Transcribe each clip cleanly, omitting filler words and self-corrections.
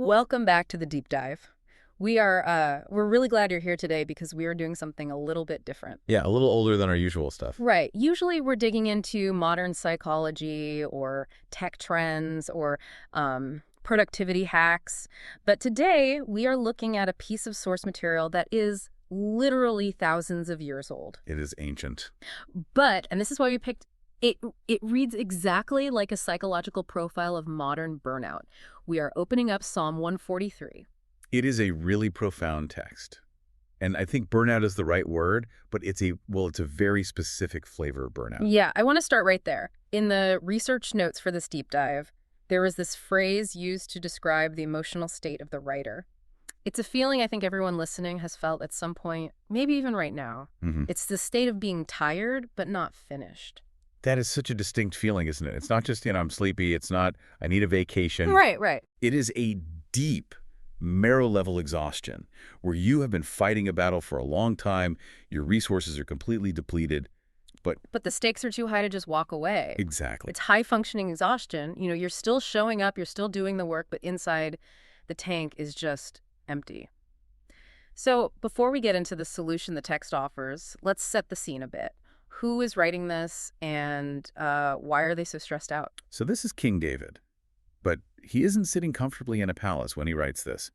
Welcome back to the deep dive. We're really glad you're here today because we are doing something a little bit different. Yeah, a little older than our usual stuff. Right. Usually we're digging into modern psychology or tech trends or productivity hacks. But today we are looking at a piece of source material that is literally thousands of years old. It is ancient. And this is why we picked it. It reads exactly like a psychological profile of modern burnout. We are opening up Psalm 143. It is a really profound text. And I think burnout is the right word, but it's a very specific flavor of burnout. Yeah, I want to start right there. In the research notes for this deep dive, there was this phrase used to describe the emotional state of the writer. It's a feeling I think everyone listening has felt at some point, maybe even right now. It's the state of being tired, but not finished. That is such a distinct feeling, isn't it? It's not just, I'm sleepy. It's not, I need a vacation. Right. It is a deep, marrow-level exhaustion where you have been fighting a battle for a long time. Your resources are completely depleted. But the stakes are too high to just walk away. Exactly. It's high-functioning exhaustion. You're still showing up, you're still doing the work, but inside the tank is just empty. So before we get into the solution the text offers, let's set the scene a bit. Who is writing this, and why are they so stressed out? So this is King David, but he isn't sitting comfortably in a palace when he writes this.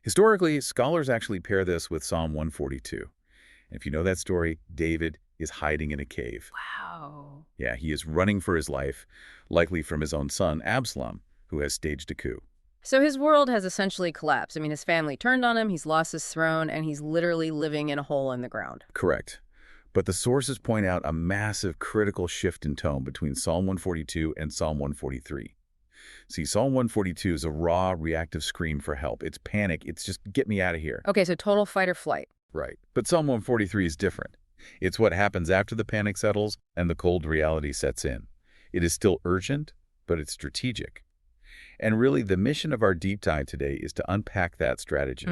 Historically, scholars actually pair this with Psalm 142. And if you know that story, David is hiding in a cave. Wow. Yeah, he is running for his life, likely from his own son, Absalom, who has staged a coup. So his world has essentially collapsed. I mean, his family turned on him, he's lost his throne, and he's literally living in a hole in the ground. Correct. But the sources point out a massive critical shift in tone between Psalm 142 and Psalm 143. See, Psalm 142 is a raw, reactive scream for help. It's panic. It's just, get me out of here. Okay, so total fight or flight. Right. But Psalm 143 is different. It's what happens after the panic settles and the cold reality sets in. It is still urgent, but it's strategic. And really, the mission of our deep dive today is to unpack that strategy.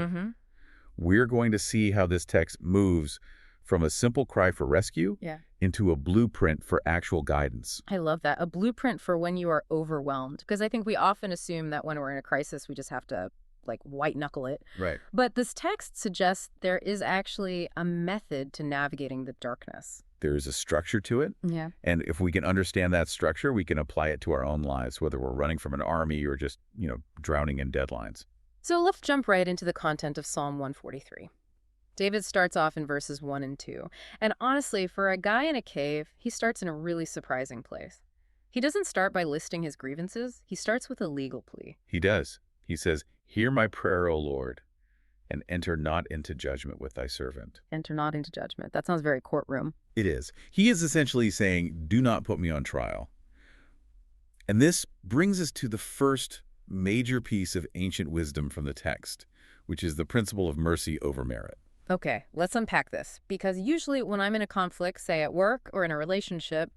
We're going to see how this text moves from a simple cry for rescue into a blueprint for actual guidance. I love that. A blueprint for when you are overwhelmed. Because I think we often assume that when we're in a crisis, we just have to, white knuckle it. Right. But this text suggests there is actually a method to navigating the darkness. There is a structure to it. Yeah. And if we can understand that structure, we can apply it to our own lives, whether we're running from an army or just, drowning in deadlines. So let's jump right into the content of Psalm 143. David starts off in verses 1 and 2. And honestly, for a guy in a cave, he starts in a really surprising place. He doesn't start by listing his grievances. He starts with a legal plea. He does. He says, "Hear my prayer, O Lord, and enter not into judgment with thy servant." Enter not into judgment. That sounds very courtroom. It is. He is essentially saying, do not put me on trial. And this brings us to the first major piece of ancient wisdom from the text, which is the principle of mercy over merit. Okay, let's unpack this. Because usually when I'm in a conflict, say at work or in a relationship,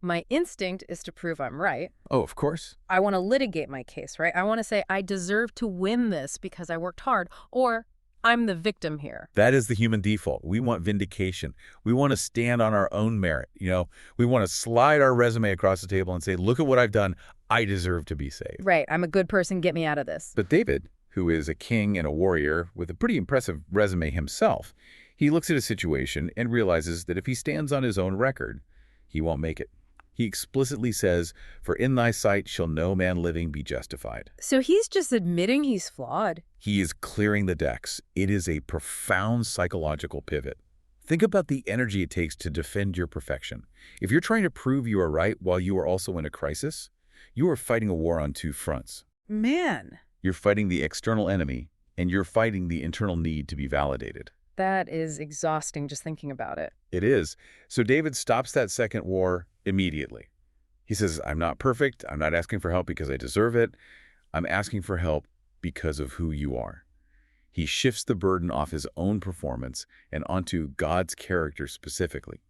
my instinct is to prove I'm right. Oh, of course. I want to litigate my case, right? I want to say I deserve to win this because I worked hard, or I'm the victim here. That is the human default. We want vindication. We want to stand on our own merit. We want to slide our resume across the table and say, look at what I've done. I deserve to be saved. Right. I'm a good person. Get me out of this. But David, who is a king and a warrior with a pretty impressive resume himself, he looks at a situation and realizes that if he stands on his own record, he won't make it. He explicitly says, "For in thy sight shall no man living be justified." So he's just admitting he's flawed. He is clearing the decks. It is a profound psychological pivot. Think about the energy it takes to defend your perfection. If you're trying to prove you are right while you are also in a crisis, you are fighting a war on two fronts. Man. You're fighting the external enemy, and you're fighting the internal need to be validated. That is exhausting just thinking about it. It is. So David stops that second war immediately. He says, I'm not perfect. I'm not asking for help because I deserve it. I'm asking for help because of who you are. He shifts the burden off his own performance and onto God's character specifically,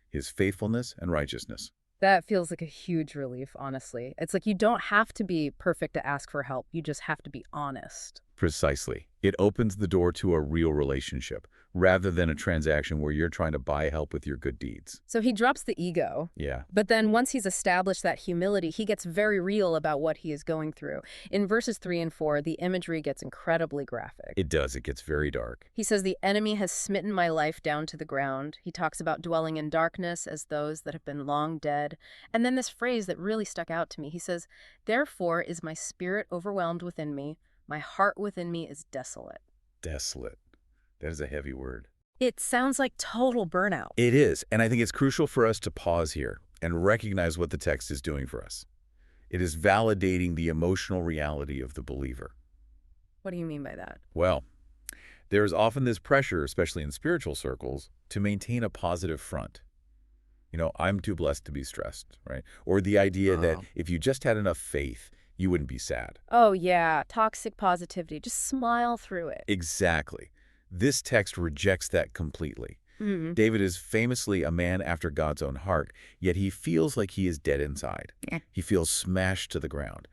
his faithfulness and righteousness. That feels like a huge relief, honestly. It's like you don't have to be perfect to ask for help. You just have to be honest. Precisely. It opens the door to a real relationship, rather than a transaction where you're trying to buy help with your good deeds. So he drops the ego. Yeah, But then once he's established that humility, he gets very real about what he is going through. In verses 3 and 4, the imagery gets incredibly graphic. it does. It gets very dark. He says, the enemy has smitten my life down to the ground. He talks about dwelling in darkness as those that have been long dead. And then this phrase that really stuck out to me. He says, therefore is my spirit overwhelmed within me. My heart within me is desolate. Desolate. That is a heavy word. It sounds like total burnout. It is, and I think it's crucial for us to pause here and recognize what the text is doing for us. It is validating the emotional reality of the believer. What do you mean by that? Well, there is often this pressure, especially in spiritual circles, to maintain a positive front. I'm too blessed to be stressed, right? Or the idea that if you just had enough faith, you wouldn't be sad. Oh, yeah, toxic positivity. Just smile through it. Exactly. This text rejects that completely. David is famously a man after God's own heart, yet he feels like he is dead inside. He feels smashed to the ground.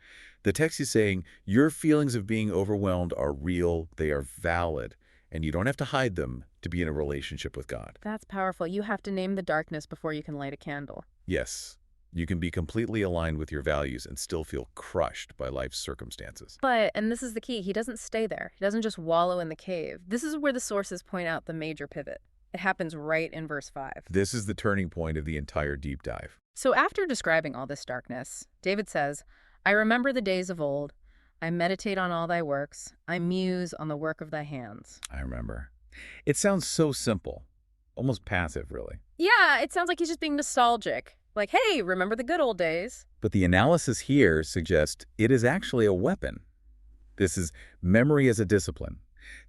The text is saying, your feelings of being overwhelmed are real, they are valid, and you don't have to hide them to be in a relationship with God. That's powerful. You have to name the darkness before you can light a candle. Yes, you can be completely aligned with your values and still feel crushed by life's circumstances. But, and this is the key, he doesn't stay there. He doesn't just wallow in the cave. This is where the sources point out the major pivot. It happens right in verse 5. This is the turning point of the entire deep dive. So after describing all this darkness, David says, I remember the days of old. I meditate on all thy works. I muse on the work of thy hands. I remember. It sounds so simple, almost passive, really. Yeah, it sounds like he's just being nostalgic. Like, hey, remember the good old days? But the analysis here suggests it is actually a weapon. This is memory as a discipline.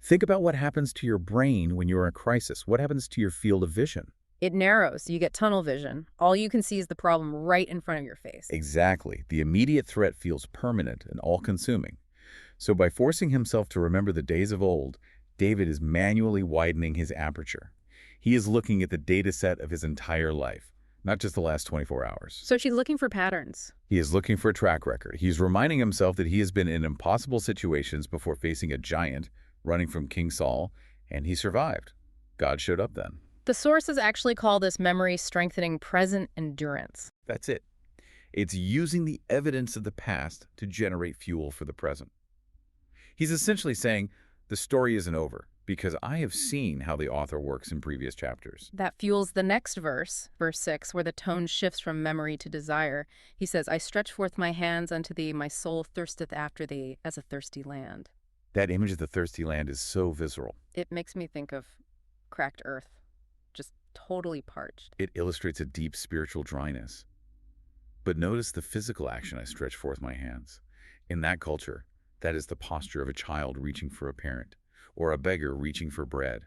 Think about what happens to your brain when you're in a crisis. What happens to your field of vision? It narrows. You get tunnel vision. All you can see is the problem right in front of your face. Exactly. The immediate threat feels permanent and all-consuming. So by forcing himself to remember the days of old, David is manually widening his aperture. He is looking at the data set of his entire life, not just the last 24 hours. So she's looking for patterns. He is looking for a track record. He's reminding himself that he has been in impossible situations before facing a giant, running from King Saul, and he survived. God showed up then. The sources actually call this memory strengthening present endurance. That's it. It's using the evidence of the past to generate fuel for the present. He's essentially saying, the story isn't over, because I have seen how the author works in previous chapters. That fuels the next verse, verse 6, where the tone shifts from memory to desire. He says, I stretch forth my hands unto thee, my soul thirsteth after thee as a thirsty land. That image of the thirsty land is so visceral. It makes me think of cracked earth, just totally parched. It illustrates a deep spiritual dryness. But notice the physical action, I stretch forth my hands. In that culture, that is the posture of a child reaching for a parent, or a beggar reaching for bread.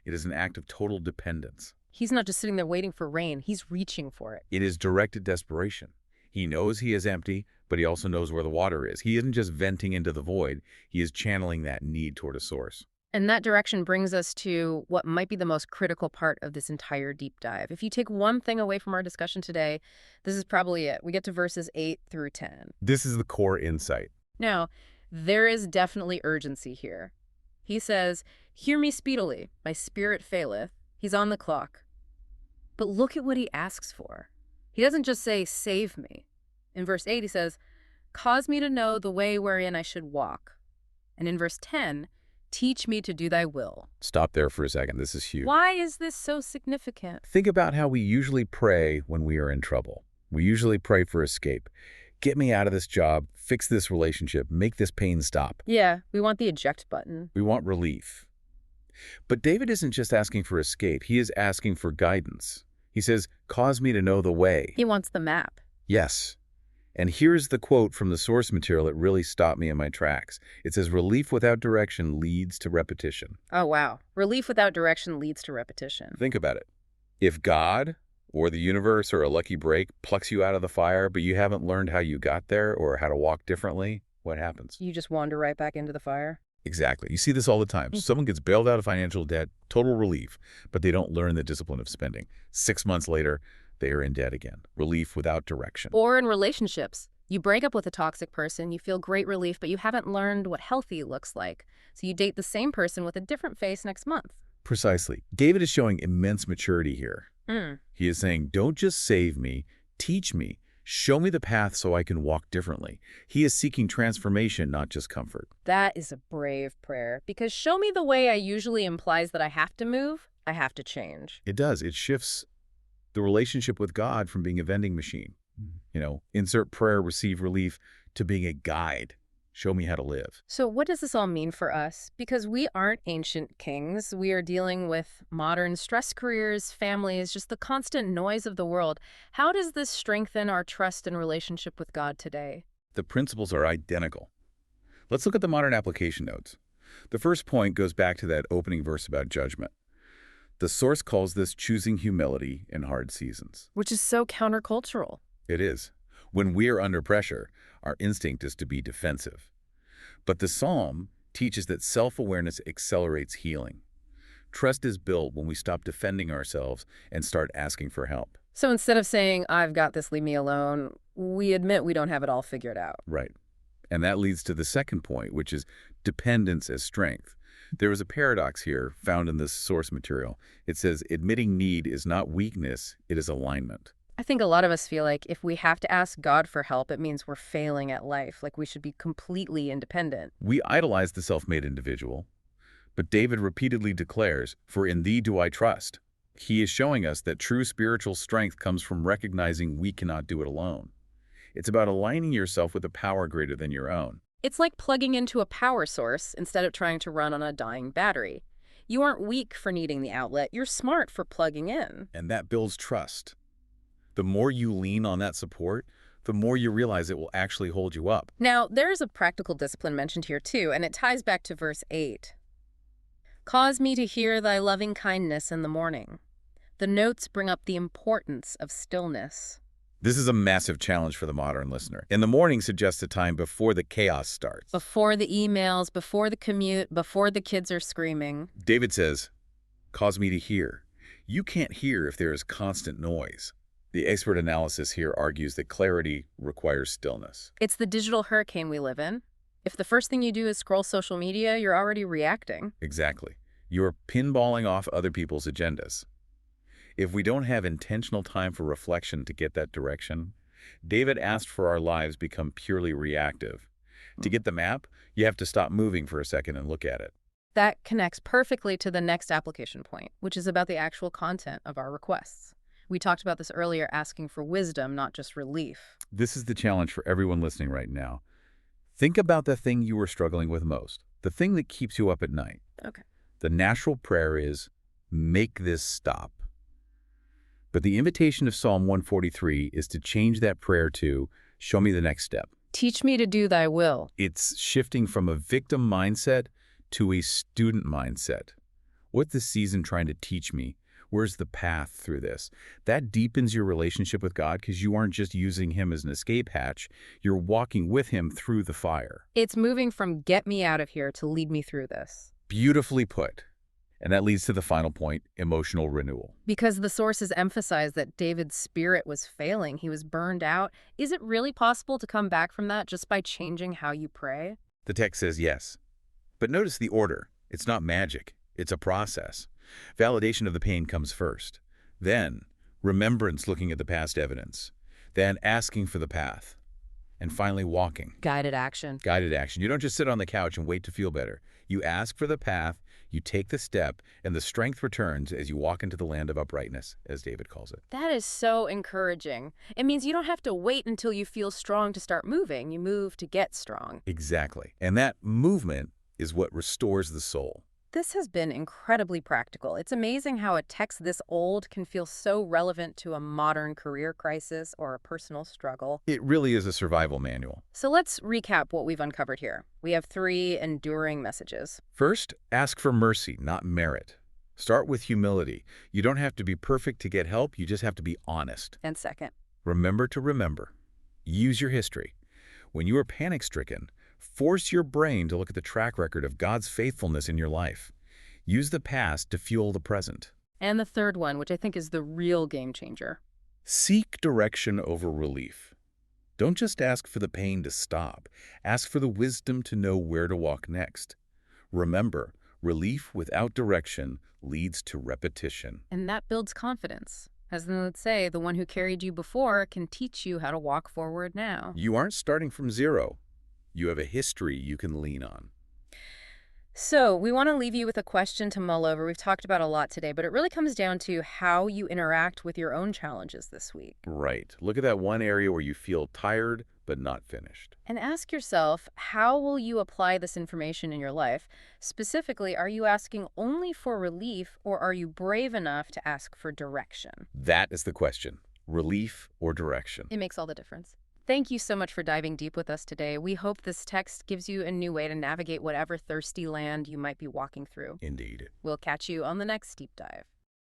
It is an act of total dependence. He's not just sitting there waiting for rain, he's reaching for it. It is directed desperation. He knows he is empty, but he also knows where the water is. He isn't just venting into the void, he is channeling that need toward a source. And that direction brings us to what might be the most critical part of this entire deep dive. If you take one thing away from our discussion today, this is probably it. We get to verses 8 through 10. This is the core insight. Now, there is definitely urgency here. He says, hear me speedily, my spirit faileth. He's on the clock. But look at what he asks for. He doesn't just say, save me. In verse 8, he says, cause me to know the way wherein I should walk. And in verse 10, teach me to do thy will. Stop there for a second. This is huge. Why is this so significant? Think about how we usually pray when we are in trouble. We usually pray for escape. Get me out of this job, fix this relationship, make this pain stop. Yeah, we want the eject button. We want relief. But David isn't just asking for escape. He is asking for guidance. He says, cause me to know the way. He wants the map. Yes. And here's the quote from the source material that really stopped me in my tracks. It says, relief without direction leads to repetition. Oh, wow. Relief without direction leads to repetition. Think about it. If God or the universe or a lucky break plucks you out of the fire, but you haven't learned how you got there or how to walk differently, what happens? You just wander right back into the fire? Exactly. You see this all the time. Someone gets bailed out of financial debt, total relief, but they don't learn the discipline of spending. 6 months later, they are in debt again. Relief without direction. Or in relationships. You break up with a toxic person, you feel great relief, but you haven't learned what healthy looks like. So you date the same person with a different face next month. Precisely. David is showing immense maturity here. Mm, He is saying, don't just save me, teach me, show me the path so I can walk differently. He is seeking transformation, not just comfort. that is a brave prayer, because show me the way I usually implies that I have to move, I have to change. It does. It shifts the relationship with God from being a vending machine. Insert prayer, receive relief, to being a guide. Show me how to live. So what does this all mean for us? Because we aren't ancient kings. We are dealing with modern stress careers, families, just the constant noise of the world. How does this strengthen our trust and relationship with God today? The principles are identical. Let's look at the modern application notes. The first point goes back to that opening verse about judgment. The source calls this choosing humility in hard seasons. Which is so countercultural. It is. When we are under pressure, our instinct is to be defensive. But the psalm teaches that self-awareness accelerates healing. Trust is built when we stop defending ourselves and start asking for help. So instead of saying, I've got this, leave me alone, we admit we don't have it all figured out. Right. And that leads to the second point, which is dependence as strength. There is a paradox here found in this source material. It says admitting need is not weakness, it is alignment. I think a lot of us feel like if we have to ask God for help, it means we're failing at life, like we should be completely independent. We idolize the self-made individual, but David repeatedly declares, "For in thee do I trust." He is showing us that true spiritual strength comes from recognizing we cannot do it alone. It's about aligning yourself with a power greater than your own. It's like plugging into a power source instead of trying to run on a dying battery. You aren't weak for needing the outlet, you're smart for plugging in. And that builds trust. The more you lean on that support, the more you realize it will actually hold you up. Now, there's a practical discipline mentioned here too, and it ties back to verse 8. Cause me to hear thy loving kindness in the morning. The notes bring up the importance of stillness. This is a massive challenge for the modern listener. In the morning suggests a time before the chaos starts. Before the emails, before the commute, before the kids are screaming. David says, cause me to hear. You can't hear if there is constant noise. The expert analysis here argues that clarity requires stillness. It's the digital hurricane we live in. If the first thing you do is scroll social media, you're already reacting. Exactly. You're pinballing off other people's agendas. If we don't have intentional time for reflection to get that direction, David asked for our lives become purely reactive. To get the map, you have to stop moving for a second and look at it. That connects perfectly to the next application point, which is about the actual content of our requests. We talked about this earlier, asking for wisdom, not just relief. This is the challenge for everyone listening right now. Think about the thing you are struggling with most, the thing that keeps you up at night. Okay. The natural prayer is, make this stop. But the invitation of Psalm 143 is to change that prayer to, show me the next step. Teach me to do thy will. It's shifting from a victim mindset to a student mindset. What's this season trying to teach me? Where's the path through this? That deepens your relationship with God because you aren't just using him as an escape hatch. You're walking with him through the fire. It's moving from get me out of here to lead me through this. Beautifully put. And that leads to the final point, emotional renewal. Because the sources emphasize that David's spirit was failing, he was burned out. Is it really possible to come back from that just by changing how you pray? The text says yes. But notice the order. It's not magic. It's a process. Validation of the pain comes first. Then, remembrance, looking at the past evidence. Then, asking for the path. And finally, walking. Guided action. Guided action. You don't just sit on the couch and wait to feel better. You ask for the path, you take the step, and the strength returns as you walk into the land of uprightness, as David calls it. That is so encouraging. It means you don't have to wait until you feel strong to start moving. You move to get strong. Exactly. And that movement is what restores the soul. This has been incredibly practical. It's amazing how a text this old can feel so relevant to a modern career crisis or a personal struggle. It really is a survival manual. So let's recap what we've uncovered here. We have 3 enduring messages. First, ask for mercy, not merit. Start with humility. You don't have to be perfect to get help. You just have to be honest. And second, Remember to remember. Use your history. When you are panic-stricken, force your brain to look at the track record of God's faithfulness in your life. Use the past to fuel the present. and the third one, which I think is the real game changer. Seek direction over relief. Don't just ask for the pain to stop. Ask for the wisdom to know where to walk next. Remember, Relief without direction leads to repetition. And that builds confidence. As they would say, the one who carried you before can teach you how to walk forward now. You aren't starting from zero. You have a history you can lean on. So, we want to leave you with a question to mull over. We've talked about a lot today, but it really comes down to how you interact with your own challenges this week. Right. Look at that one area where you feel tired but not finished. And ask yourself, how will you apply this information in your life? Specifically, are you asking only for relief, or are you brave enough to ask for direction? That is the question. Relief or direction? It makes all the difference. Thank you so much for diving deep with us today. We hope this text gives you a new way to navigate whatever thirsty land you might be walking through. Indeed. We'll catch you on the next deep dive.